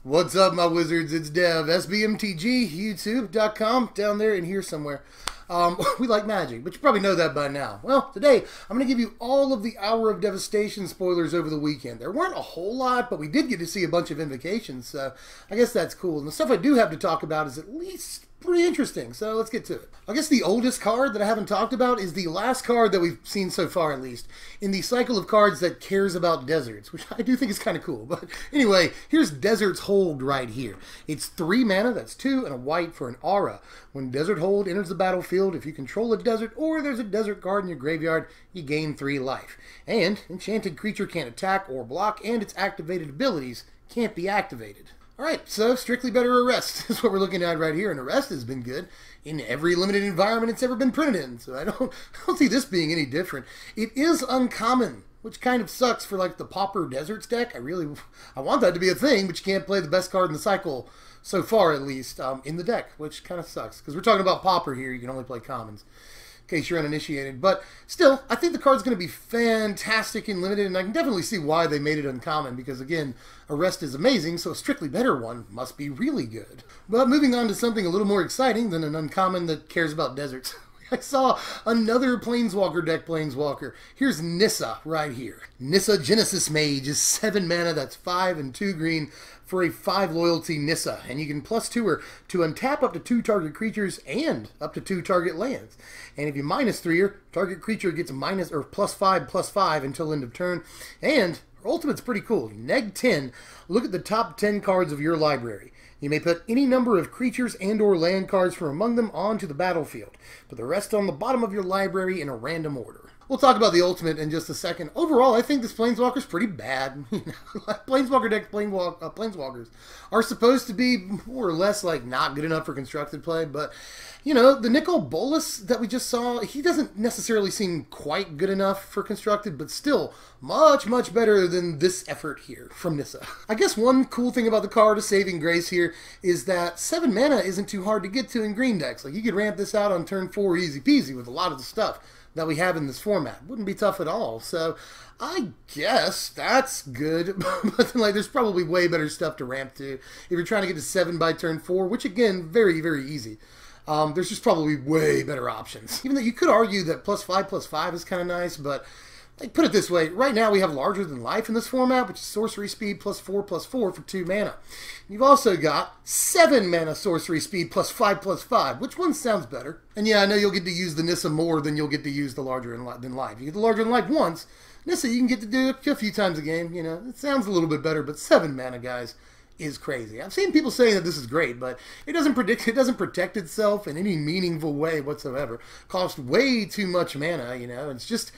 What's up, my wizards? It's Dev, SBMTG, YouTube.com, down there and here somewhere. We like magic, but you probably know that by now. Well, today, I'm going to give you all of the Hour of Devastation spoilers over the weekend. There weren't a whole lot, but we did get to see a bunch of Invocations, so I guess that's cool. And the stuff I do have to talk about is at least pretty interesting, so let's get to it. I guess the oldest card that I haven't talked about is the last card that we've seen so far, at least, in the cycle of cards that cares about deserts, which I do think is kind of cool. But anyway, here's Desert's Hold right here. It's 3 mana, that's 2, and a white for an aura. When Desert Hold enters the battlefield, if you control a desert or there's a desert card in your graveyard, you gain 3 life. And enchanted creature can't attack or block, and its activated abilities can't be activated. Alright, so Strictly Better Arrest is what we're looking at right here, and Arrest has been good in every limited environment it's ever been printed in, so I don't see this being any different. It is uncommon, which kind of sucks for like the Pauper Deserts deck. I want that to be a thing, but you can't play the best card in the cycle, so far at least, in the deck, which kind of sucks, because we're talking about Pauper here, you can only play commons. In case you're uninitiated. But still, I think the card's going to be fantastic in limited, and I can definitely see why they made it uncommon, because again, Arrest is amazing, so a Strictly Better one must be really good. But moving on to something a little more exciting than an uncommon that cares about deserts. I saw another Planeswalker deck Planeswalker. Here's Nissa right here. Nissa Genesis Mage is 7 mana, that's 5 and 2 green for a 5 loyalty Nissa. And you can +2 her to untap up to 2 target creatures and up to 2 target lands. And if you -3 her, target creature gets +5/+5 until end of turn. And her ultimate's pretty cool. Neg 10, look at the top 10 cards of your library. You may put any number of creatures and or land cards from among them onto the battlefield. Put the rest on the bottom of your library in a random order. We'll talk about the ultimate in just a second. Overall, I think this Planeswalker's pretty bad. Planeswalker deck Planeswalkers are supposed to be more or less like not good enough for constructed play, but you know, the Nicol Bolas that we just saw, he doesn't necessarily seem quite good enough for constructed, but still much, much better than this effort here from Nissa. I guess one cool thing about the card, a saving grace here, is that 7 mana isn't too hard to get to in green decks. Like, you could ramp this out on turn 4 easy peasy with a lot of the stuff that we have in this format. Wouldn't be tough at all. So I guess that's good. But then, like, there's probably way better stuff to ramp to if you're trying to get to 7 by turn 4, which again, very, very easy. There's just probably way better options. Even though you could argue that +5/+5 is kind of nice, but like, put it this way, right now we have Larger Than Life in this format, which is sorcery speed +4/+4 for 2 mana. You've also got 7 mana sorcery speed +5/+5. Which one sounds better? And yeah, I know you'll get to use the Nissa more than you'll get to use the Larger Than Life. You get the Larger Than Life once, Nissa you can get to do it a few times a game. You know, it sounds a little bit better, but 7 mana, guys, is crazy. I've seen people saying that this is great, but it doesn't protect itself in any meaningful way whatsoever. Costs way too much mana, you know. It's just,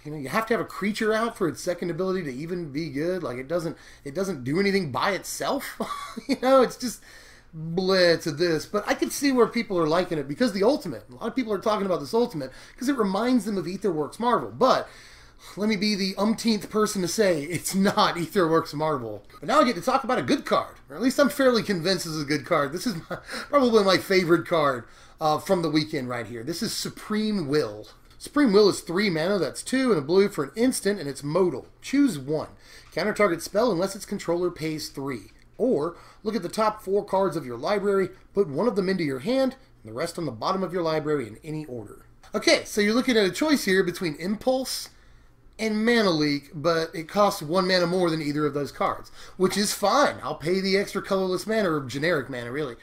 you know, you have to have a creature out for its second ability to even be good. Like, it doesn't do anything by itself. You know, it's just bleh to this. But I can see where people are liking it because the ultimate. A lot of people are talking about this ultimate because it reminds them of Aetherworks Marvel. But let me be the umpteenth person to say it's not Aetherworks Marvel. But now I get to talk about a good card. Or at least I'm fairly convinced this is a good card. This is probably my favorite card from the weekend right here. This is Supreme Will. Supreme Will is 3 mana, that's 2 and a blue for an instant, and it's modal. Choose 1. Counter target spell unless its controller pays 3. Or look at the top 4 cards of your library, put one of them into your hand, and the rest on the bottom of your library in any order. Okay, so you're looking at a choice here between Impulse and Mana Leak, but it costs 1 mana more than either of those cards, which is fine. I'll pay the extra colorless mana, or generic mana, really,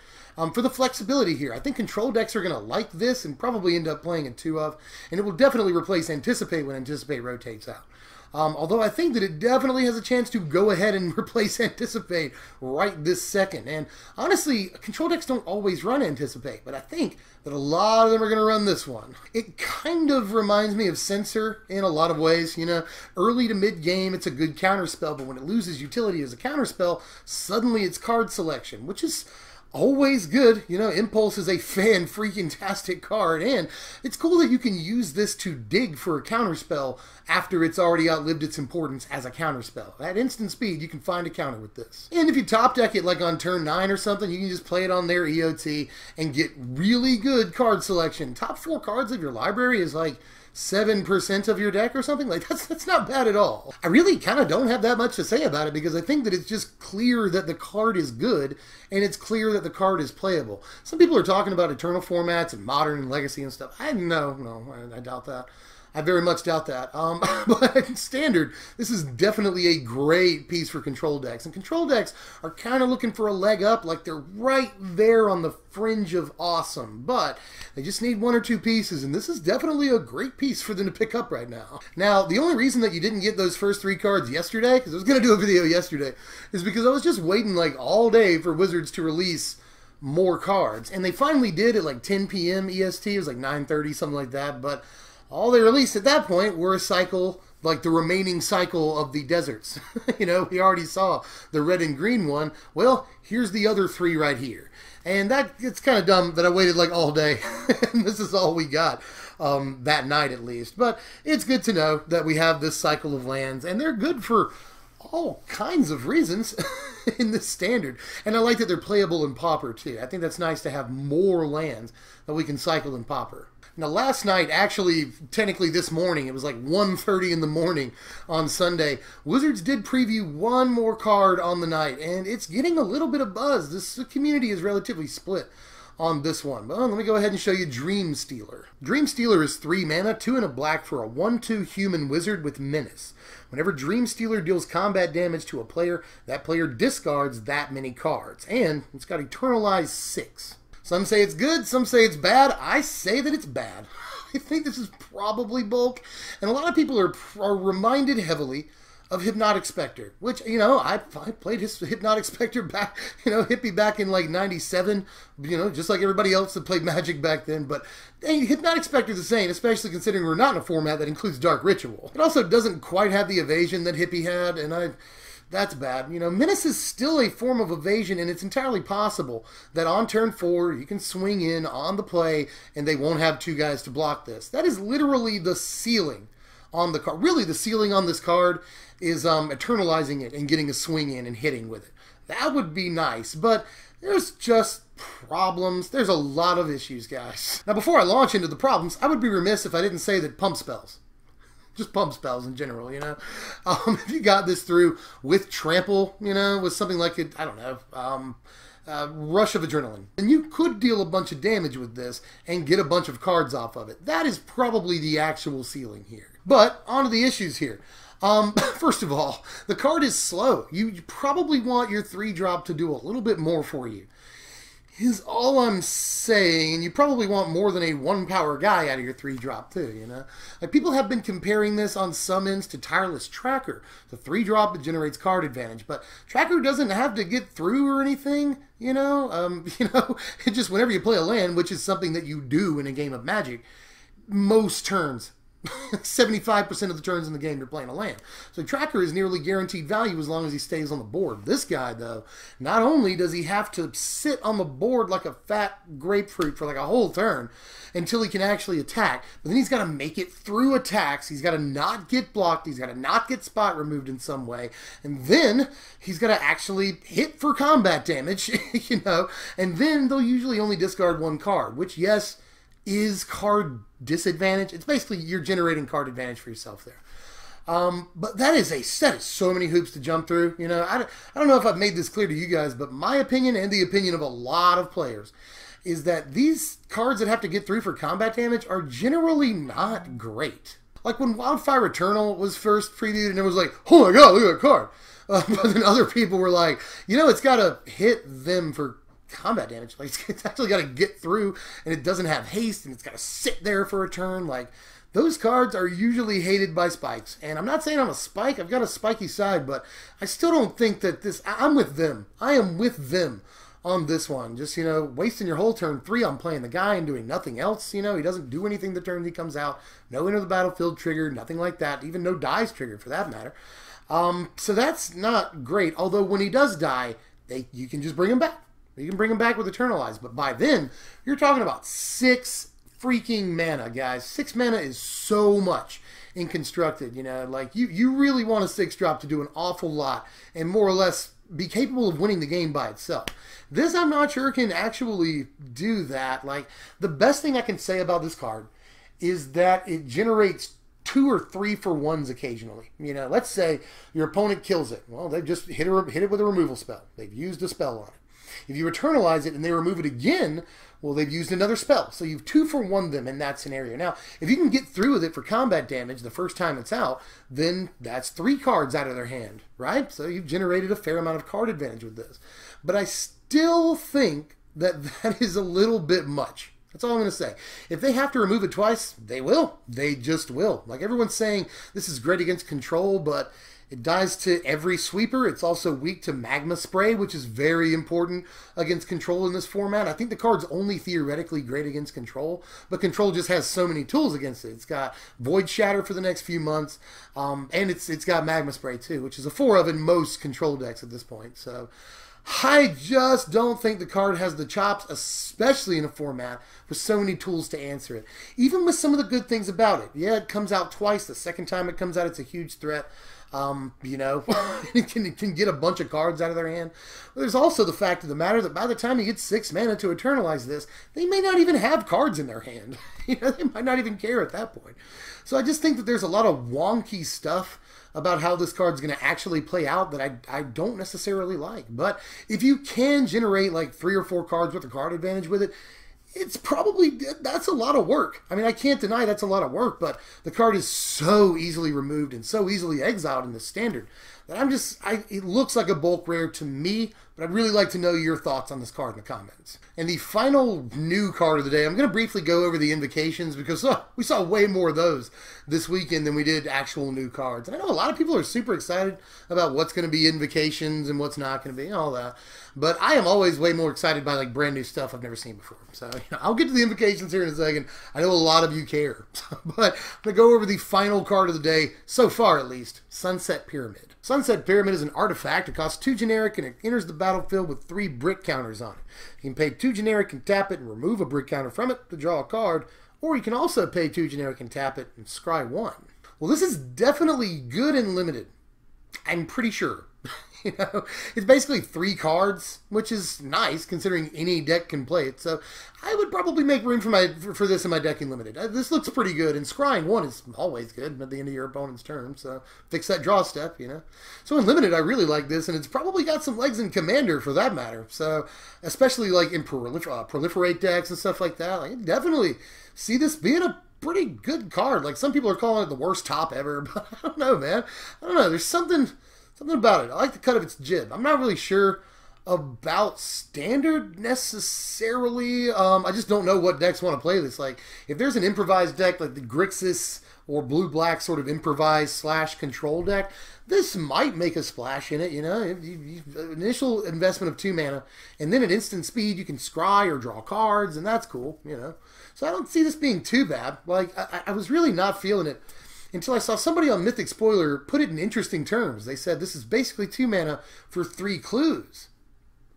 for the flexibility here. I think control decks are going to like this and probably end up playing in 2 of, and it will definitely replace Anticipate when Anticipate rotates out. Although I think that it definitely has a chance to go ahead and replace Anticipate right this second. And honestly, control decks don't always run Anticipate, but I think that a lot of them are going to run this one. It kind of reminds me of Censor in a lot of ways. You know, early to mid-game, it's a good counterspell, but when it loses utility as a counterspell, suddenly it's card selection, which is always good. You know, Impulse is a fan-freaking-tastic card, and it's cool that you can use this to dig for a counterspell after it's already outlived its importance as a counterspell. At instant speed, you can find a counter with this. And if you top deck it like on turn 9 or something, you can just play it on their EOT and get really good card selection. Top 4 cards of your library is like 7% of your deck or something. Like, that's not bad at all. I really kind of don't have that much to say about it because I think that it's just clear that the card is good and it's clear that the card is playable. Some people are talking about Eternal formats and Modern and Legacy and stuff. I doubt that. I very much doubt that. But Standard, this is definitely a great piece for control decks. And control decks are kind of looking for a leg up, like they're right there on the fringe of awesome. But they just need one or two pieces, and this is definitely a great piece for them to pick up right now. Now, the only reason that you didn't get those first 3 cards yesterday, because I was going to do a video yesterday, is because I was just waiting like all day for Wizards to release more cards. And they finally did at like 10 p.m. EST. It was like 9:30, something like that. But all they released at that point were a cycle, like the remaining cycle of the deserts. You know, we already saw the red and green one. Well, here's the other 3 right here. And it's kind of dumb that I waited like all day. And this is all we got that night at least. But it's good to know that we have this cycle of lands. And they're good for all kinds of reasons in this Standard. And I like that they're playable in Pauper too. I think that's nice to have more lands that we can cycle in Pauper. Now, last night, actually, technically this morning, it was like 1:30 in the morning on Sunday, Wizards did preview one more card on the night, and it's getting a little bit of buzz. This community is relatively split on this one. Well, let me go ahead and show you Dreamstealer. Dreamstealer is 3 mana, 2 and a black for a 1/2 human wizard with menace. Whenever Dreamstealer deals combat damage to a player, that player discards that many cards. And it's got Eternalize 6. Some say it's good, some say it's bad. I say that it's bad. I think this is probably bulk. And a lot of people are reminded heavily of Hypnotic Spectre, which, you know, I played his Hypnotic Spectre back, you know, hippie back in like 97, you know, just like everybody else that played Magic back then. But hey, Hypnotic Spectre is the same, especially considering we're not in a format that includes Dark Ritual. It also doesn't quite have the evasion that hippie had, and that's bad. You know, Menace is still a form of evasion, and it's entirely possible that on turn 4, you can swing in on the play, and they won't have 2 guys to block this. That is literally the ceiling on the card. Really, the ceiling on this card is eternalizing it and getting a swing in and hitting with it. That would be nice, but there's just problems. There's a lot of issues, guys. Now, before I launch into the problems, I would be remiss if I didn't say that pump spells. Just pump spells in general, you know. If you got this through with Trample, you know, with something like, I don't know, Rush of Adrenaline, and you could deal a bunch of damage with this and get a bunch of cards off of it. That is probably the actual ceiling here. But on to the issues here. First of all, the card is slow. You probably want your 3-drop to do a little bit more for you, is all I'm saying. And you probably want more than a 1-power guy out of your 3-drop too, you know. Like, people have been comparing this on summons to Tireless Tracker, the 3-drop that generates card advantage, but Tracker doesn't have to get through or anything, you know. It just, whenever you play a land, which is something that you do in a game of Magic, most turns, 75% of the turns in the game you're playing a land. So Tracker is nearly guaranteed value as long as he stays on the board. This guy, though, not only does he have to sit on the board like a fat grapefruit for like a whole turn until he can actually attack, but then he's got to make it through attacks. He's got to not get blocked. He's got to not get spot removed in some way. And then he's got to actually hit for combat damage, you know. And then they'll usually only discard 1 card, which, yes, is card disadvantage. It's basically you're generating card advantage for yourself there. But that is so many hoops to jump through. You know, I don't know if I've made this clear to you guys, but my opinion and the opinion of a lot of players is that these cards that have to get through for combat damage are generally not great. Like when Wildfire Eternal was first previewed, and it was like, oh my god, look at that card. But then other people were like, you know, it's got to hit them for combat damage. Like, it's actually got to get through, and it doesn't have haste, and it's got to sit there for a turn. Like, those cards are usually hated by spikes. And I'm not saying I'm a spike. I've got a spiky side, but I still don't think that this... I'm with them. I am with them on this one. Just, you know, wasting your whole turn 3 on playing the guy and doing nothing else. You know, he doesn't do anything the turn he comes out. No enter the battlefield trigger, nothing like that. Even no dies trigger, for that matter. So that's not great. Although when he does die, you can just bring him back. You can bring him back with Eternalize, but by then, you're talking about 6 freaking mana, guys. 6 mana is so much in Constructed, you know. Like, you really want a 6-drop to do an awful lot and more or less be capable of winning the game by itself. This, I'm not sure, can actually do that. Like, the best thing I can say about this card is that it generates 2 or 3 for 1s occasionally. You know, let's say your opponent kills it. Well, they've just hit it with a removal spell. They've used a spell on it. If you eternalize it and they remove it again, well, they've used another spell. So you've 2 for 1 them in that scenario. Now, if you can get through with it for combat damage the first time it's out, then that's 3 cards out of their hand, right? So you've generated a fair amount of card advantage with this. But I still think that that is a little bit much. That's all I'm going to say. If they have to remove it twice, they will. They just will. Like everyone's saying, this is great against control, but it dies to every sweeper. It's also weak to magma spray, which is very important against control in this format. I think the card's only theoretically great against control, but control just has so many tools against it. It's got void shatter for the next few months, and it's got magma spray too, which is a 4 of in most control decks at this point. So I just don't think the card has the chops, especially in a format with so many tools to answer it. Even with some of the good things about it. Yeah, it comes out twice. The second time it comes out, it's a huge threat. You know, it can get a bunch of cards out of their hand. But there's also the fact of the matter that by the time you get 6 mana to eternalize this, they may not even have cards in their hand. You know, they might not even care at that point. So I just think that there's a lot of wonky stuff about how this card's going to actually play out that I don't necessarily like. But if you can generate like 3 or 4 cards with a card advantage with it, it's probably, that's a lot of work. I mean, I can't deny that's a lot of work, but the card is so easily removed and so easily exiled in the standard that it looks like a bulk rare to me, but I'd really like to know your thoughts on this card in the comments. And the final new card of the day, I'm going to briefly go over the Invocations because we saw way more of those this weekend than we did actual new cards. And I know a lot of people are super excited about what's going to be Invocations and what's not going to be and all that. But I am always way more excited by like brand new stuff I've never seen before. So you know, I'll get to the Invocations here in a second. I know a lot of you care. But I'm going to go over the final card of the day, so far at least, Sunset Pyramid. Sunset Pyramid is an artifact. It costs 2 generic and it enters the battlefield with 3 brick counters on it. You can pay 2 generic and tap it and remove a brick counter from it to draw a card, or you can also pay 2 generic and tap it and scry 1. Well, this is definitely good and limited. I'm pretty sure. You know, it's basically 3 cards, which is nice considering any deck can play it. So I would probably make room for this in my deck in limited. This looks pretty good, and scrying 1 is always good at the end of your opponent's turn. So fix that draw step, you know. So in limited, I really like this, and it's probably got some legs in Commander for that matter. So especially like in proliferate decks and stuff like that, I definitely see this being a pretty good card. Like some people are calling it the worst top ever, but I don't know, man. I don't know. There's something about it. I like the cut of its jib. I'm not really sure about standard necessarily. I just don't know what decks want to play this. Like, if there's an improvised deck like the Grixis or blue-black sort of improvised / control deck, this might make a splash in it, you know. Initial investment of 2 mana, and then at instant speed you can scry or draw cards, and that's cool, you know. So I don't see this being too bad. Like, I was really not feeling it until I saw somebody on Mythic Spoiler put it in interesting terms. They said this is basically 2 mana for 3 clues.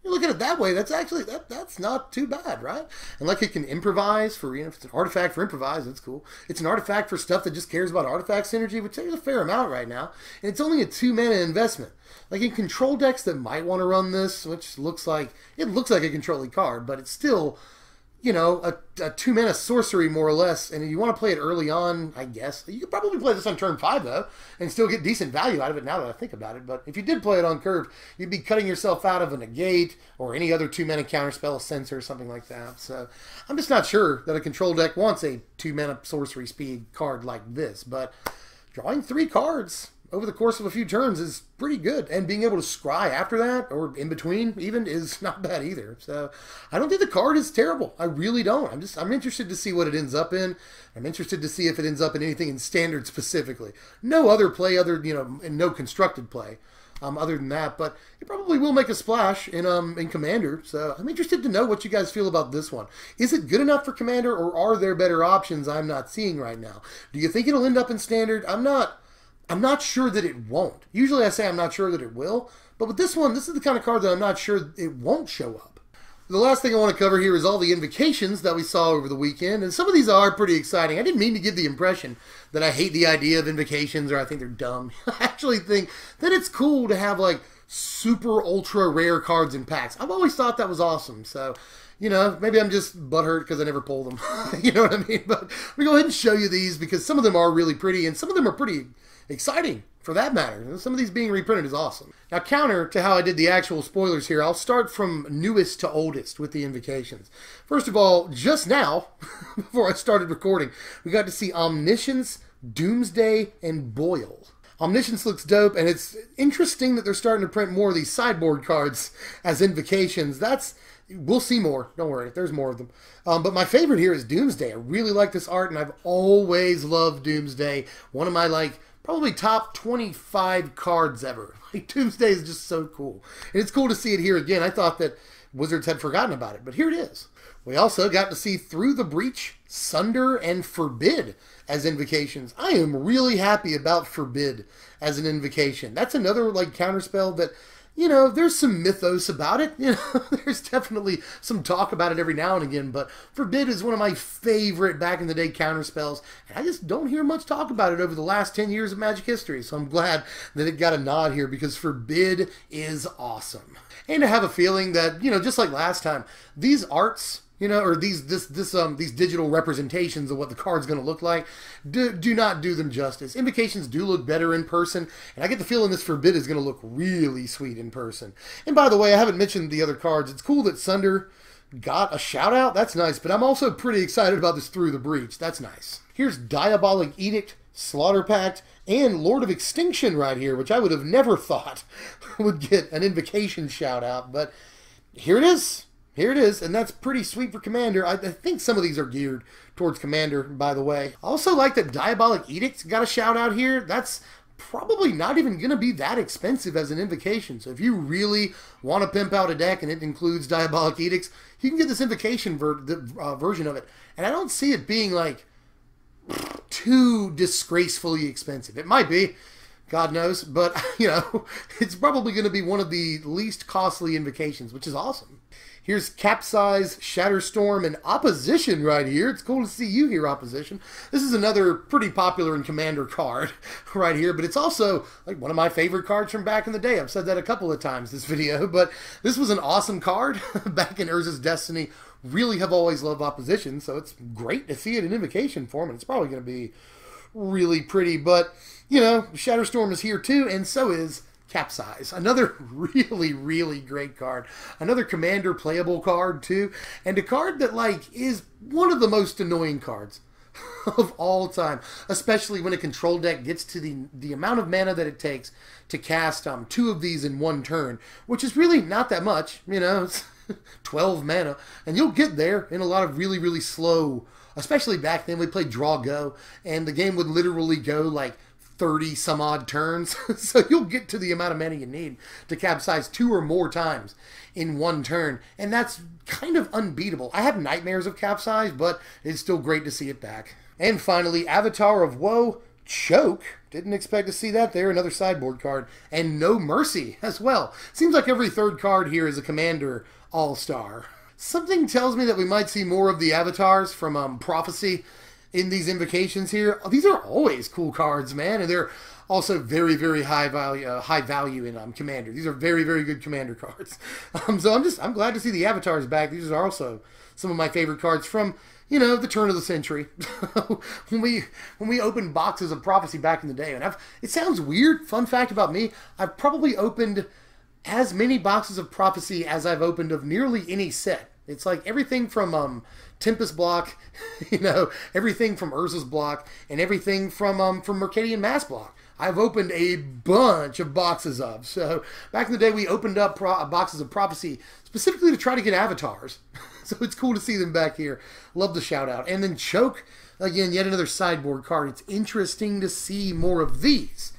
You look at it that way, that's actually, that's not too bad, right? And like it can improvise for, you know, if it's an artifact for improvise, that's cool. It's an artifact for stuff that just cares about artifact synergy, which there's a fair amount right now. And it's only a 2 mana investment. Like in control decks that might want to run this, which looks like a controlling card, but it's still, you know, a 2 mana sorcery more or less, and you want to play it early on, I guess. You could probably play this on turn 5 though, and still get decent value out of it now that I think about it. But if you did play it on curve, you'd be cutting yourself out of a negate or any other 2 mana counterspell, a censor, or something like that. So I'm just not sure that a control deck wants a 2 mana sorcery speed card like this. But drawing 3 cards over the course of a few turns is pretty good, and being able to scry after that, or in between even, is not bad either. So I don't think the card is terrible. I really don't. I'm interested to see what it ends up in. I'm interested to see if it ends up in anything in standard specifically. No other play, you know, and no constructed play other than that, but it probably will make a splash in Commander. So I'm interested to know what you guys feel about this one. Is it good enough for Commander, or are there better options I'm not seeing right now? Do you think it'll end up in standard? I'm not sure that it won't. Usually I say I'm not sure that it will, but with this one, this is the kind of card that I'm not sure it won't show up. The last thing I want to cover here is all the Invocations that we saw over the weekend, and some of these are pretty exciting. I didn't mean to give the impression that I hate the idea of Invocations or I think they're dumb. I actually think that it's cool to have like super ultra rare cards in packs. I've always thought that was awesome. So, you know, maybe I'm just butthurt because I never pull them. You know what I mean? But let me go ahead and show you these because some of them are really pretty and some of them are pretty exciting for that matter. Some of these being reprinted is awesome. Now, counter to how I did the actual spoilers here, I'll start from newest to oldest with the Invocations. First of all, just now, before I started recording, we got to see Omniscience, Doomsday, and Boil. Omniscience looks dope, and it's interesting that they're starting to print more of these sideboard cards as Invocations. We'll see more. Don't worry, there's more of them. But my favorite here is Doomsday. I really like this art, and I've always loved Doomsday. One of my, probably top 25 cards ever. Doomsday is just so cool. And it's cool to see it here again. I thought that Wizards had forgotten about it, but here it is. We also got to see Through the Breach, Sunder, and Forbid as Invocations. I am really happy about Forbid as an Invocation. That's another counterspell that, you know, there's some mythos about it. You know, there's definitely some talk about it every now and again, but Forbid is one of my favorite back in the day counterspells, and I just don't hear much talk about it over the last 10 years of Magic history, so I'm glad that it got a nod here because Forbid is awesome. And I have a feeling that, you know, just like last time, these arts, you know, or these digital representations of what the card's going to look like do not do them justice. Invocations do look better in person, and I get the feeling this Forbid is going to look really sweet in person. And by the way, I haven't mentioned the other cards. It's cool that Sunder got a shout out. That's nice, but I'm also pretty excited about this Through the Breach. That's nice. Here's Diabolic Edict, Slaughter Pact, and Lord of Extinction right here, which I would have never thought would get an Invocation shout out, but here it is. Here it is, and that's pretty sweet for Commander. I think some of these are geared towards Commander, by the way. I also like that Diabolic Edict got a shout out here. That's probably not even going to be that expensive as an Invocation. So if you really want to pimp out a deck and it includes Diabolic Edicts, you can get this Invocation version of it. And I don't see it being too disgracefully expensive. It might be. God knows, but, you know, it's probably going to be one of the least costly Invocations, which is awesome. Here's Capsize, Shatterstorm, and Opposition right here. It's cool to see you here, Opposition. This is another pretty popular in Commander card right here, but it's also one of my favorite cards from back in the day. I've said that a couple of times this video, but this was an awesome card back in Urza's Destiny. Really have always loved Opposition, so it's great to see it in Invocation form, and it's probably going to be really pretty, but, you know, Shatterstorm is here too, and so is Capsize. Another really great card. Another Commander playable card too, and a card that is one of the most annoying cards of all time, especially when a control deck gets to the amount of mana that it takes to cast 2 of these in one turn, which is really not that much, you know. It's 12 mana, and you'll get there in a lot of really slow, especially back then we played Draw Go, and the game would literally go 30 some odd turns. So you'll get to the amount of mana you need to Capsize 2 or more times in one turn, and that's kind of unbeatable. I have nightmares of Capsize, but it's still great to see it back. And finally, Avatar of Woe, Choke. Didn't expect to see that there. Another sideboard card. And No Mercy as well. Seems like every third card here is a Commander all-star. Something tells me that we might see more of the avatars from Prophecy in these Invocations here. These are always cool cards, man, and they're also very high value in Commander. These are very good Commander cards. So I'm glad to see the avatars back. These are also some of my favorite cards from, you know, the turn of the century. when we opened boxes of Prophecy back in the day, and it sounds weird. Fun fact about me: I've probably opened as many boxes of Prophecy as I've opened of nearly any set. It's everything from Tempest block, you know, everything from Urza's block, and everything from Mercadian Mass block. I've opened a bunch of boxes of. So back in the day, we opened up boxes of Prophecy specifically to try to get avatars. So it's cool to see them back here. Love the shout out. And then Choke, again, yet another sideboard card. It's interesting to see more of these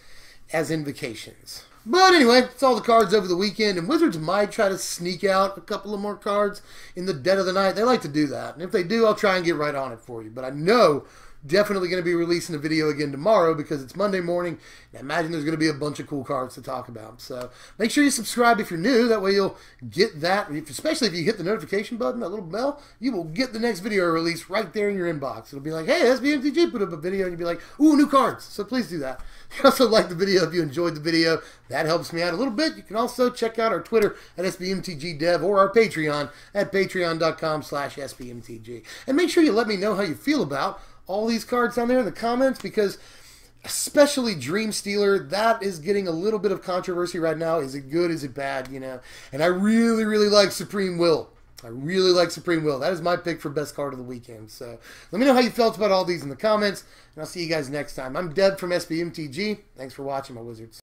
as Invocations. But anyway, it's all the cards over the weekend, and Wizards might try to sneak out a couple of more cards in the dead of the night. They like to do that, and if they do, I'll try and get right on it for you. But I know definitely going to be releasing a video again tomorrow because it's Monday morning. And I imagine there's going to be a bunch of cool cards to talk about. So make sure you subscribe if you're new. That way you'll get that, especially if you hit the notification button, that little bell, you will get the next video released right there in your inbox. It'll be like, hey, SBMTG put up a video, and you'll be like, ooh, new cards. So please do that. You also like the video if you enjoyed the video. That helps me out a little bit. You can also check out our Twitter at SBMTGDev or our Patreon at patreon.com/SBMTG. And make sure you let me know how you feel about all these cards down there in the comments, because especially Dreamstealer, that is getting a little bit of controversy right now. Is it good? Is it bad? You know, and I really, really like Supreme Will. I really like Supreme Will. That is my pick for best card of the weekend. So let me know how you felt about all these in the comments, and I'll see you guys next time. I'm Deb from SBMTG. Thanks for watching, my wizards.